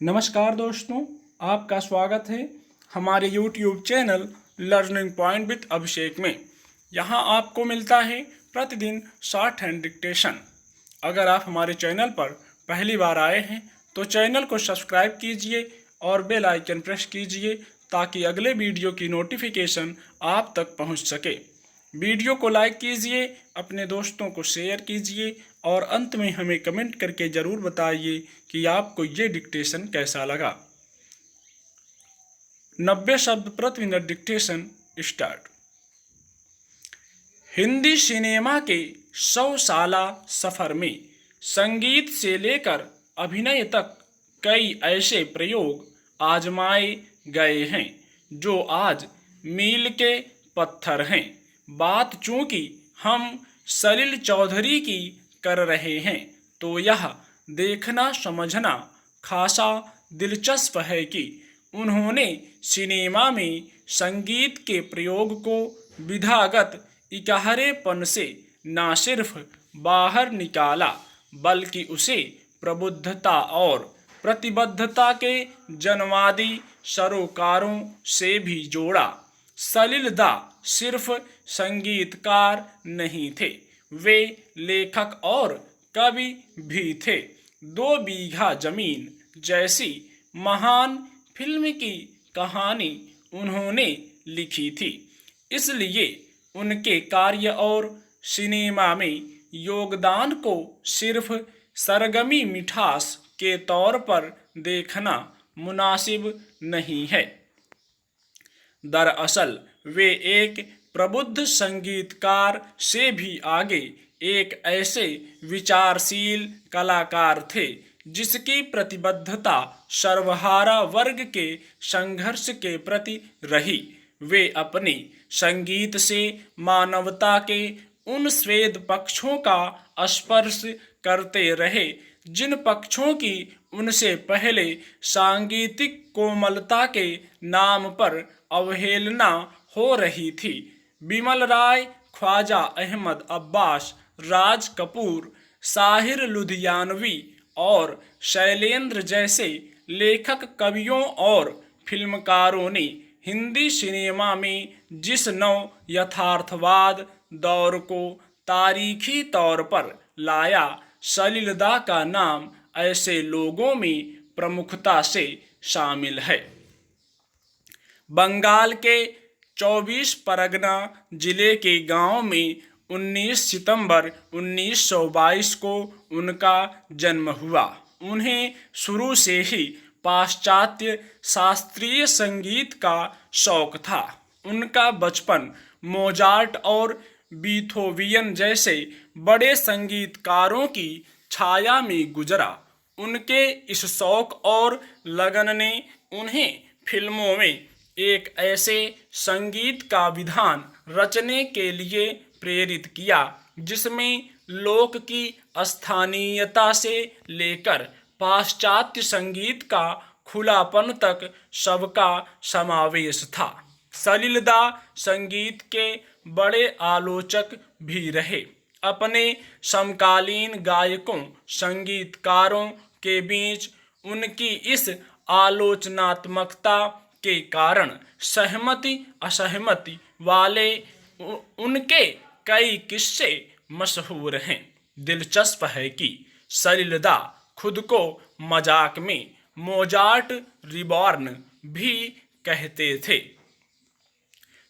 नमस्कार दोस्तों, आपका स्वागत है हमारे YouTube channel learning point with Abhishek में। यहाँ आपको मिलता है प्रतिदिन शॉर्ट हैंड डिक्टेशन। अगर आप हमारे चैनल पर पहली बार आए हैं तो चैनल को सब्सक्राइब कीजिए और बेल आइकन प्रेस कीजिए ताकि अगले वीडियो की नोटिफिकेशन आप तक पहुँच सके। वीडियो को लाइक कीजिए, अपने दोस्तों को शेयर कीजिए और अंत में हमें कमेंट करके ज़रूर बताइए कि आपको ये डिक्टेशन कैसा लगा। 90 शब्द प्रति minute dictation start. Hindi cinema के 100 साला सफ़र में संगीत से लेकर अभिनय तक कई ऐसे प्रयोग आजमाए गए हैं जो आज मील के पत्थर हैं। बात चूंकि हम सलील चौधरी की कर रहे हैं तो यह देखना समझना खासा दिलचस्प है कि उन्होंने सिनेमा में संगीत के प्रयोग को विधागत इकहरेपन से न सिर्फ बाहर निकाला बल्कि उसे प्रबुद्धता और प्रतिबद्धता के जनवादी सरोकारों से भी जोड़ा। सलीलदा सिर्फ संगीतकार नहीं थे, वे लेखक और कवि भी थे। 2 बीघा जमीन जैसी महान फिल्म की कहानी उन्होंने लिखी थी, इसलिए उनके कार्य और सिनेमा में योगदान को सिर्फ सरगमी मिठास के तौर पर देखना मुनासिब नहीं है। दरअसल वे एक प्रबुद्ध संगीतकार से भी आगे एक ऐसे विचारशील कलाकार थे जिसकी प्रतिबद्धता सर्वहारा वर्ग के संघर्ष के प्रति रही। वे अपने संगीत से मानवता के उन स्वेद पक्षों का स्पर्श करते रहे जिन पक्षों की उनसे पहले सांगीतिक कोमलता के नाम पर अवहेलना हो रही थी। बिमल राय, ख्वाजा अहमद अब्बास, राज कपूर, साहिर लुधियानवी और शैलेंद्र जैसे लेखक, कवियों और फिल्मकारों ने हिंदी सिनेमा में जिस नव यथार्थवाद दौर को तारीखी तौर पर लाया, सलीलदा का नाम ऐसे लोगों में प्रमुखता से शामिल है। बंगाल के 24 परगना जिले के गांव में 19 सितंबर 1922 को उनका जन्म हुआ। उन्हें शुरू से ही पाश्चात्य शास्त्रीय संगीत का शौक था। उनका बचपन मोजार्ट और बीथोवियन जैसे बड़े संगीतकारों की छाया में गुजरा। उनके इस शौक और लगन ने उन्हें फिल्मों में एक ऐसे संगीत का विधान रचने के लिए प्रेरित किया जिसमें लोक की स्थानीयता से लेकर पाश्चात्य संगीत का खुलापन तक सबका समावेश था। सलीलदा संगीत के बड़े आलोचक भी रहे। अपने समकालीन गायकों, संगीतकारों के बीच उनकी इस आलोचनात्मकता के कारण सहमति असहमति वाले उनके कई किस्से मशहूर हैं। दिलचस्प है कि सलीलदा खुद को मजाक में मोजार्ट रिबॉर्न भी कहते थे।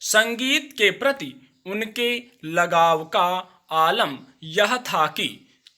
संगीत के प्रति उनके लगाव का आलम यह था कि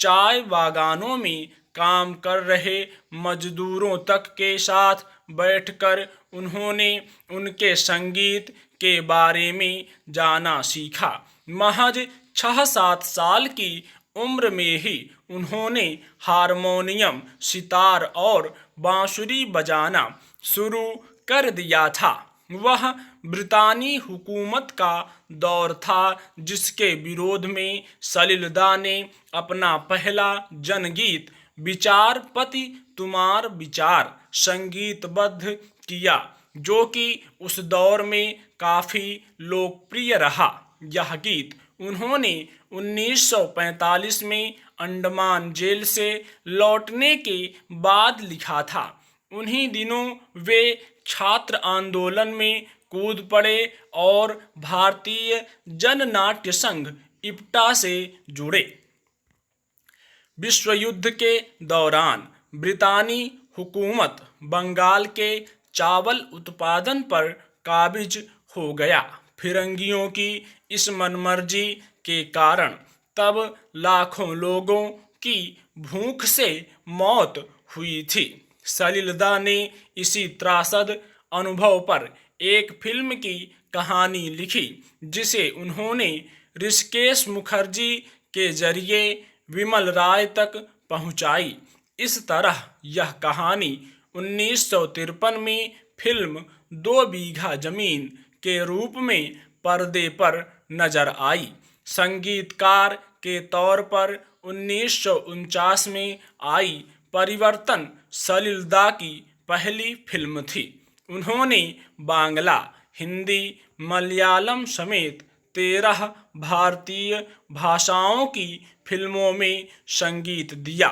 चाय बागानों में काम कर रहे मजदूरों तक के साथ बैठकर उन्होंने उनके संगीत के बारे में जाना सीखा। महज 6-7 साल की उम्र में ही उन्होंने हारमोनियम, सितार और बांसुरी बजाना शुरू कर दिया था। वह ब्रितानी हुकूमत का दौर था जिसके विरोध में सलीलदा ने अपना पहला जनगीत विचारपति तुम्हार विचार संगीतबद्ध किया, जो कि उस दौर में काफ़ी लोकप्रिय रहा। यह गीत उन्होंने 1945 में अंडमान जेल से लौटने के बाद लिखा था। उन्हीं दिनों वे छात्र आंदोलन में कूद पड़े और भारतीय जननाट्य संघ इप्टा से जुड़े। विश्व युद्ध के दौरान ब्रितानी हुकूमत बंगाल के चावल उत्पादन पर काबिज हो गया। फिरंगियों की इस मनमर्जी के कारण तब लाखों लोगों की भूख से मौत हुई थी। सलिलदा ने इसी त्रासद अनुभव पर एक फिल्म की कहानी लिखी, जिसे उन्होंने ऋषिकेश मुखर्जी के जरिए विमल राय तक पहुंचाई। इस तरह यह कहानी 1953 में फिल्म 2 बीघा जमीन के रूप में पर्दे पर नजर आई। संगीतकार के तौर पर 1949 में आई परिवर्तन सलिलदा की पहली फिल्म थी। उन्होंने बांग्ला, हिंदी, मलयालम समेत 13 भारतीय भाषाओं की फिल्मों में संगीत दिया।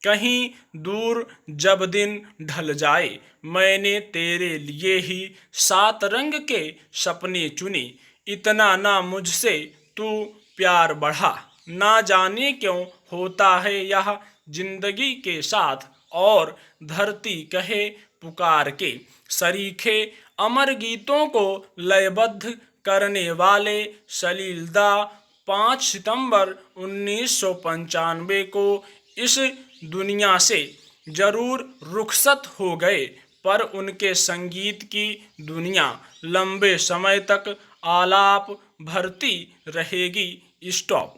कहीं दूर जब दिन ढल जाए, मैंने तेरे लिए ही 7 रंग के सपने चुने, इतना ना मुझसे तू प्यार बढ़ा, ना जाने क्यों होता है यह जिंदगी के साथ, और धरती कहे पुकार के। सरीखे अमर गीतों को लयबद्ध करने वाले सलिलदा 5 सितंबर 1995 को इस दुनिया से जरूर रुखसत हो गए, पर उनके संगीत की दुनिया लंबे समय तक आलाप भरती रहेगी। स्टॉप।